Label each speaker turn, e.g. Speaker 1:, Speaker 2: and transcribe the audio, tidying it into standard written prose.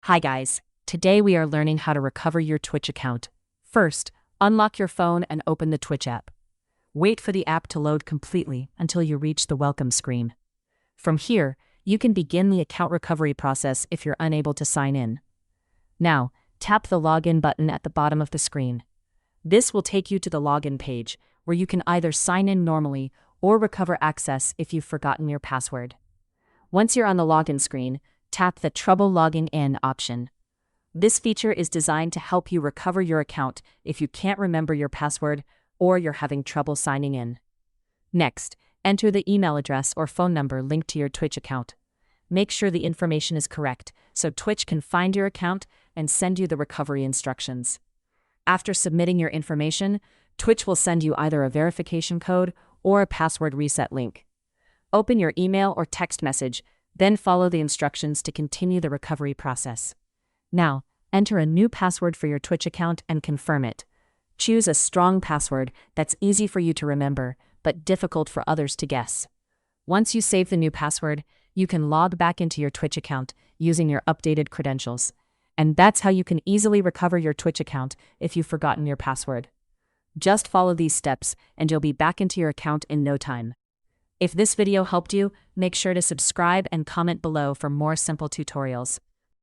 Speaker 1: Hi guys, today we are learning how to recover your Twitch account. First, unlock your phone and open the Twitch app. Wait for the app to load completely until you reach the welcome screen. From here, you can begin the account recovery process if you're unable to sign in. Now, tap the login button at the bottom of the screen. This will take you to the login page, where you can either sign in normally or recover access if you've forgotten your password. Once you're on the login screen, tap the Trouble Logging In option. This feature is designed to help you recover your account if you can't remember your password or you're having trouble signing in. Next, enter the email address or phone number linked to your Twitch account. Make sure the information is correct so Twitch can find your account and send you the recovery instructions. After submitting your information, Twitch will send you either a verification code or a password reset link. Open your email or text message, then follow the instructions to continue the recovery process. Now, enter a new password for your Twitch account and confirm it. Choose a strong password that's easy for you to remember, but difficult for others to guess. Once you save the new password, you can log back into your Twitch account using your updated credentials. And that's how you can easily recover your Twitch account if you've forgotten your password. Just follow these steps and you'll be back into your account in no time. If this video helped you, make sure to subscribe and comment below for more simple tutorials.